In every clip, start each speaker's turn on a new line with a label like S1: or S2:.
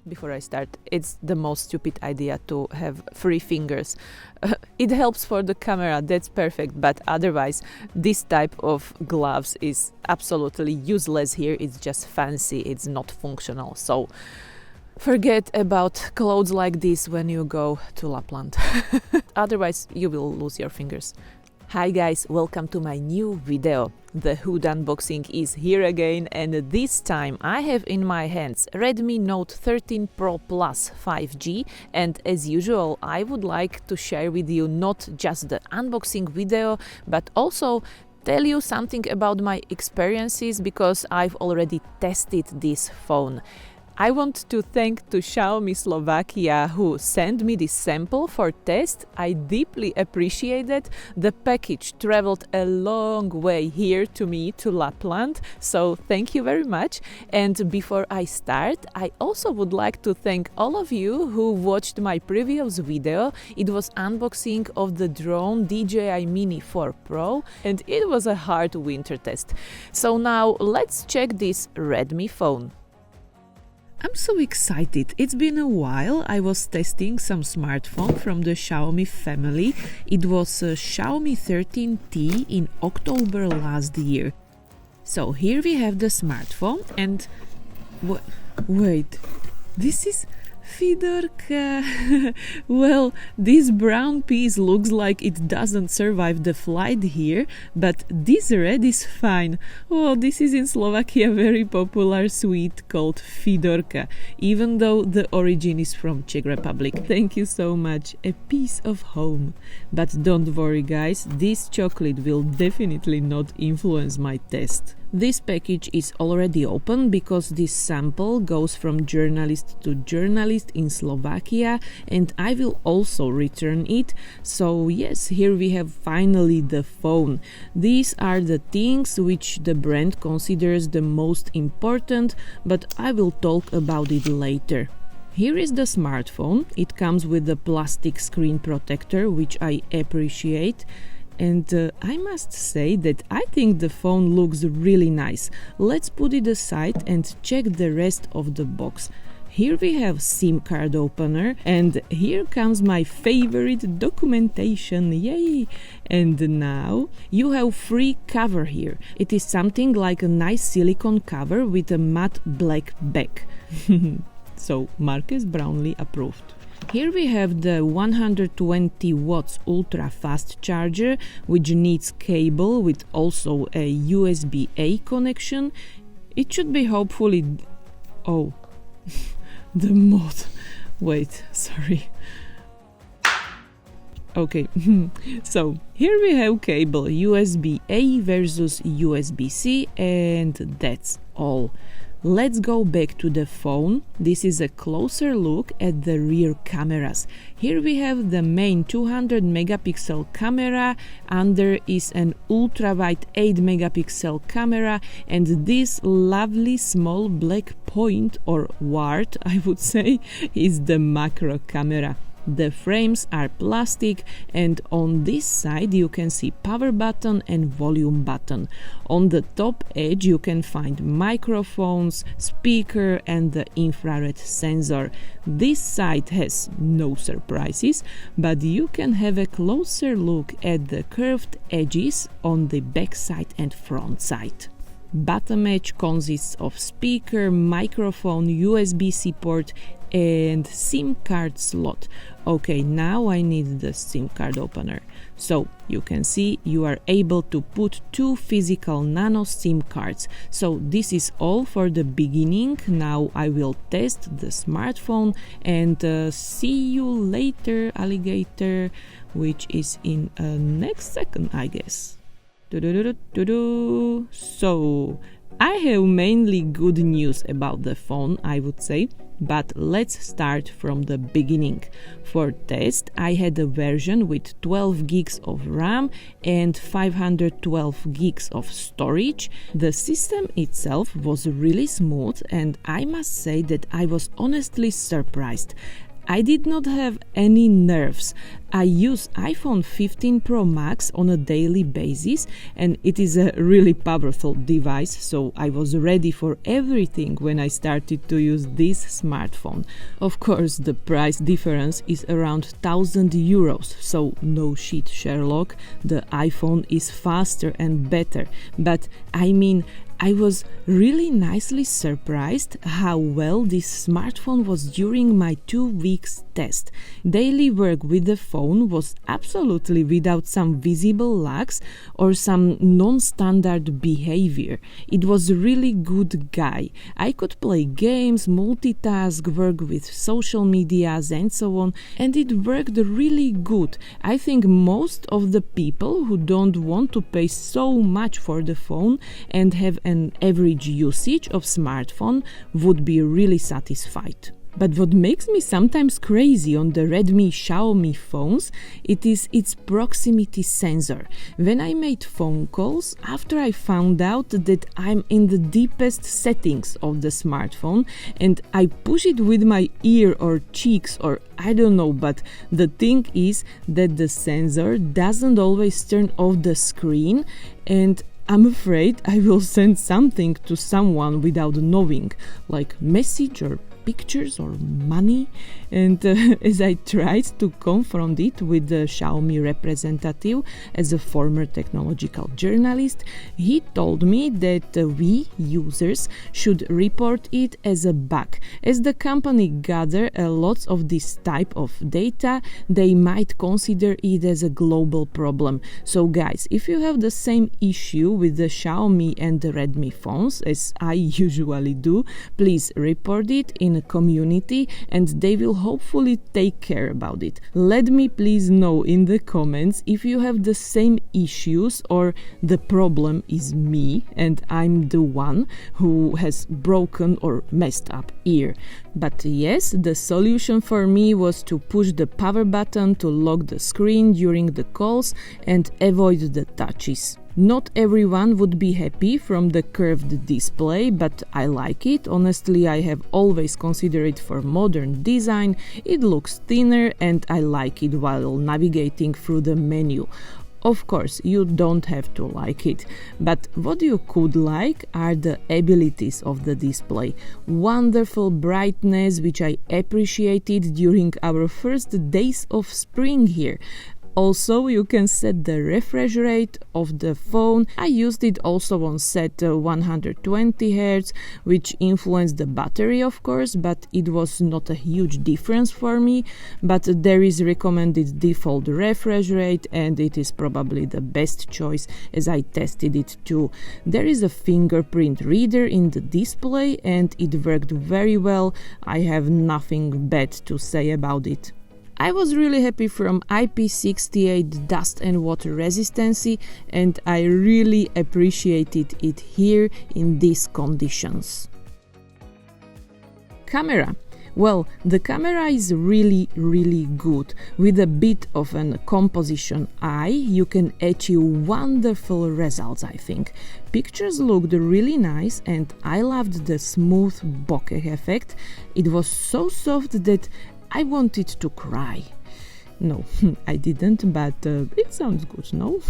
S1: Before I start, it's the most stupid idea to have 3 fingers. It helps for the camera, that's perfect, but otherwise this type of gloves is absolutely useless here. It's just fancy, it's not functional. So forget about clothes like this when you go to Lapland. Otherwise you will lose your fingers. Hi guys, welcome to my new video. The hood unboxing is here again, and this time I have in my hands Redmi Note 13 Pro Plus 5G, and as usual I would like to share with you not just the unboxing video but also tell you something about my experiences, because I've already tested this phone. I want to thank to Xiaomi Slovakia who sent me this sample for test. I deeply appreciate it. The package traveled a long way here to me, to Lapland, so thank you very much. And before I start, I also would like to thank all of you who watched my previous video. It was unboxing of the drone DJI Mini 4 Pro, and it was a hard winter test. So now let's check this Redmi phone. I'm so excited. It's been a while. I was testing some smartphone from the Xiaomi family. It was a Xiaomi 13T in October last year. So here we have the smartphone, and wait, this is Fidorka. Well, this brown piece looks like it doesn't survive the flight here, but this red is fine. Oh, this is in Slovakia very popular sweet called Fidorka, even though the origin is from Czech Republic. Thank you so much, a piece of home. But don't worry guys, this chocolate will definitely not influence my test. This package is already open because this sample goes from journalist to journalist in Slovakia, and I will also return it. So yes, here we have finally the phone. These are the things which the brand considers the most important, but I will talk about it later. Here is the smartphone. It comes with the plastic screen protector, which I appreciate. And I must say that I think the phone looks really nice. Let's put it aside and check the rest of the box. Here we have SIM card opener, and here comes my favorite documentation, yay! And now you have free cover here. It is something like a nice silicone cover with a matte black back. So Marques Brownlee approved. Here we have the 120 watts ultra fast charger, which needs cable with also a USB-A connection. It should be hopefully... Oh, the mod. Wait, sorry. Okay, so here we have cable USB-A versus USB-C, and that's all. Let's go back to the phone. This is a closer look at the rear cameras. Here we have the main 200 megapixel camera, under is an ultra-wide 8 megapixel camera, and this lovely small black point, or wart I would say, is the macro camera. The frames are plastic, and on this side you can see power button and volume button. On the top edge you can find microphones, speaker and the infrared sensor. This side has no surprises, but you can have a closer look at the curved edges on the back side and front side. Bottom edge consists of speaker, microphone, USB-C port and SIM card slot. Okay, now I need the SIM card opener. So you can see you are able to put 2 physical nano SIM cards. So this is all for the beginning. Now I will test the smartphone and see you later, alligator, which is in next second, I guess. So I have mainly good news about the phone, I would say, but let's start from the beginning. For test, I had a version with 12 gigs of RAM and 512 gigs of storage. The system itself was really smooth, and I must say that I was honestly surprised. I did not have any nerves. I use iPhone 15 Pro Max on a daily basis, and it is a really powerful device, so I was ready for everything when I started to use this smartphone. Of course, the price difference is around 1,000 euros, so no shit, Sherlock, the iPhone is faster and better, but I was really nicely surprised how well this smartphone was during my 2 weeks test. Daily work with the phone was absolutely without some visible lags or some non-standard behavior. It was a really good guy. I could play games, multitask, work with social medias and so on, and it worked really good. I think most of the people who don't want to pay so much for the phone and have an average usage of smartphone would be really satisfied. But what makes me sometimes crazy on the Redmi Xiaomi phones, it is its proximity sensor. When I made phone calls, after I found out that I'm in the deepest settings of the smartphone and I push it with my ear or cheeks or I don't know, but the thing is that the sensor doesn't always turn off the screen, and I'm afraid I will send something to someone without knowing, like message or pictures or money. And as I tried to confront it with the Xiaomi representative as a former technological journalist, he told me that we users should report it as a bug. As the company gather a lot of this type of data, they might consider it as a global problem. So guys, if you have the same issue with the Xiaomi and the Redmi phones, as I usually do, please report it in a community and they will hopefully take care about it. Let me please know in the comments if you have the same issues or the problem is me and I'm the one who has broken or messed up ear. But yes, the solution for me was to push the power button to lock the screen during the calls and avoid the touches. Not everyone would be happy from the curved display, but I like it. Honestly, I have always considered it for modern design. It looks thinner and I like it while navigating through the menu. Of course, you don't have to like it, but what you could like are the abilities of the display. Wonderful brightness, which I appreciated during our first days of spring here. Also, you can set the refresh rate of the phone. I used it also on set 120 Hz, which influenced the battery, of course, but it was not a huge difference for me. But there is recommended default refresh rate, and it is probably the best choice as I tested it too. There is a fingerprint reader in the display, and it worked very well. I have nothing bad to say about it. I was really happy from IP68 dust and water resistancy, and I really appreciated it here in these conditions. Camera. Well, the camera is really good. With a bit of a composition eye, you can achieve wonderful results, I think. Pictures looked really nice and I loved the smooth bokeh effect. It was so soft that I wanted to cry. No, I didn't, but it sounds good, no?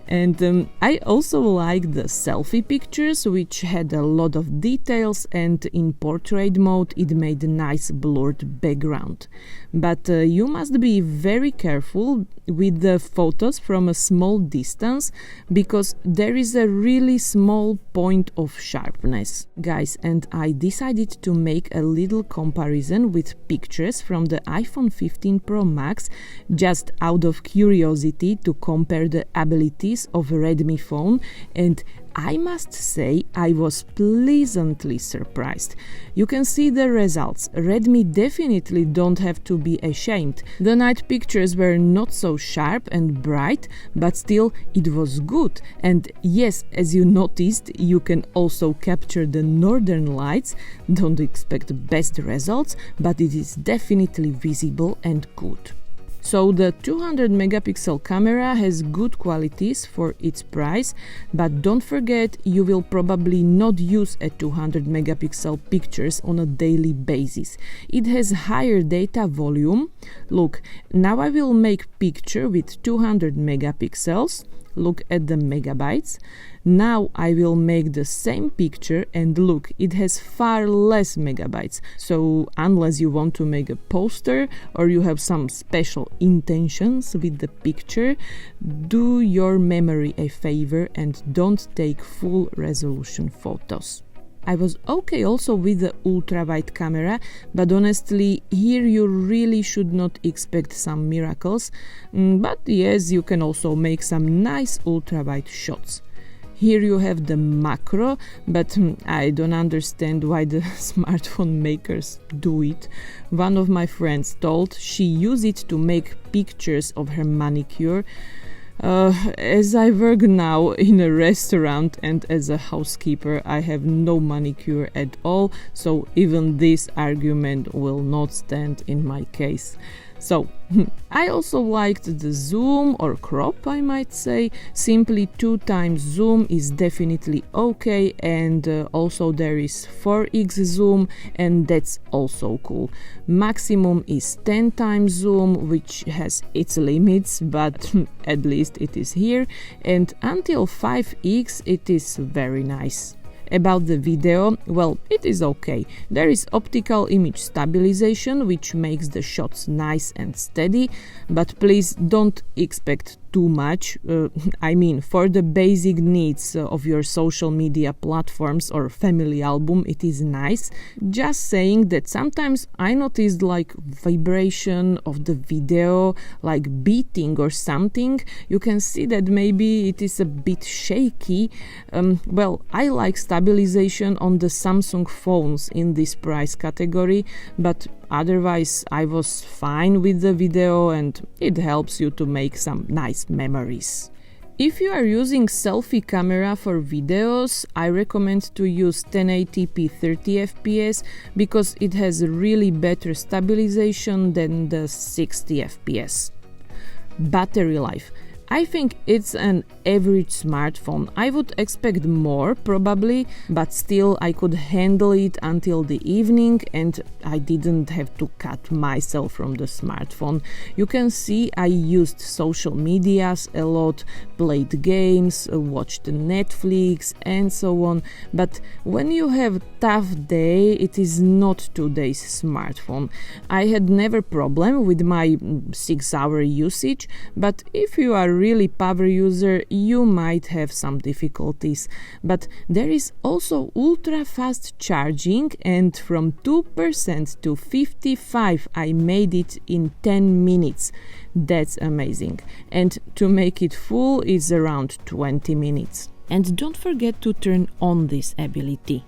S1: And I also liked the selfie pictures, which had a lot of details, and in portrait mode it made a nice blurred background. But you must be very careful with the photos from a small distance, because there is a really small point of sharpness. Guys, and I decided to make a little comparison with pictures from the iPhone 15 Pro Max, just out of curiosity to compare the abilities of a Redmi phone, and I must say I was pleasantly surprised. You can see the results. Redmi definitely don't have to be ashamed. The night pictures were not so sharp and bright, but still it was good. And yes, as you noticed, you can also capture the northern lights. Don't expect best results, but it is definitely visible and good. So the 200 megapixel camera has good qualities for its price, but don't forget you will probably not use a 200 megapixel pictures on a daily basis. It has higher data volume. Look, now I will make picture with 200 megapixels. Look at the megabytes. Now I will make the same picture and look, it has far less megabytes. So unless you want to make a poster or you have some special intentions with the picture, do your memory a favor and don't take full resolution photos. I was okay also with the ultra-wide camera, but honestly, here you really should not expect some miracles. But yes, you can also make some nice ultra-wide shots. Here you have the macro, but I don't understand why the smartphone makers do it. One of my friends told she used it to make pictures of her manicure. As I work now in a restaurant and as a housekeeper, I have no manicure at all, so even this argument will not stand in my case. So, I also liked the zoom or crop, I might say. Simply 2 times zoom is definitely okay, and also there is 4x zoom, and that's also cool. Maximum is 10 times zoom, which has its limits, but at least it is here, and until 5x it is very nice. About the video, well, it is okay. There is optical image stabilization, which makes the shots nice and steady, but please don't expect too much. I mean, for the basic needs of your social media platforms or family album, it is nice. Just saying that sometimes I noticed like vibration of the video, like beating or something. You can see that maybe it is a bit shaky. Well, I like stabilization on the Samsung phones in this price category, but otherwise I was fine with the video and it helps you to make some nice memories. If you are using selfie camera for videos, I recommend to use 1080p 30 fps because it has really better stabilization than the 60 fps. Battery life. I think it's an average smartphone. I would expect more probably, but still I could handle it until the evening and I didn't have to cut myself from the smartphone. You can see I used social medias a lot, played games, watched Netflix and so on, but when you have tough day, it is not today's smartphone. I had never problem with my 6-hour usage, but if you are really power user, you might have some difficulties. But there is also ultra fast charging, and from 2% to 55 I made it in 10 minutes. That's amazing. And to make it full is around 20 minutes. And don't forget to turn on this ability.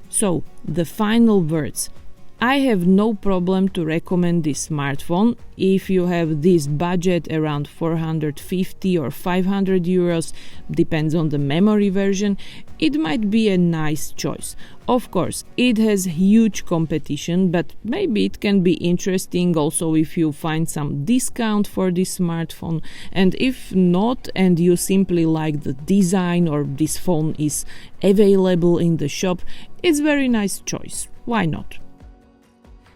S1: So, the final words. I have no problem to recommend this smartphone. If you have this budget around 450 or 500 euros, depends on the memory version, it might be a nice choice. Of course, it has huge competition, but maybe it can be interesting also if you find some discount for this smartphone. And if not, and you simply like the design or this phone is available in the shop, it's very nice choice. Why not?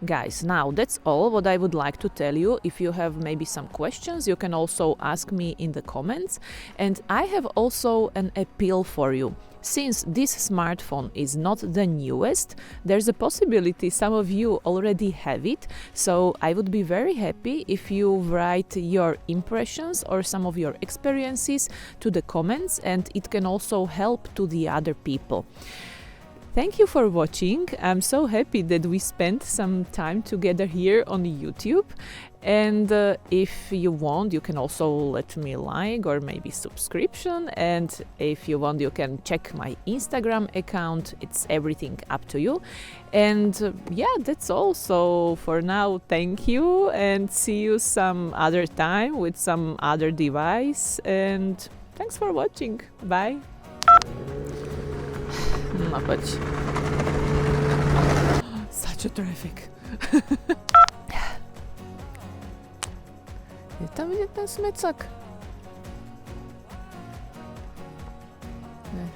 S1: Guys, now that's all what I would like to tell you. If you have maybe some questions, you can also ask me in the comments. And I have also an appeal for you. Since this smartphone is not the newest, there's a possibility some of you already have it. So I would be very happy if you write your impressions or some of your experiences to the comments, and it can also help to the other people. Thank you for watching. I'm so happy that we spent some time together here on YouTube. And if you want, you can also let me like or maybe subscription. And if you want, you can check my Instagram account. It's everything up to you. And yeah, that's all. So for now, thank you and see you some other time with some other device. And thanks for watching. Bye. No chodź. Such a traffic. tam vidět ten smecak? Ne.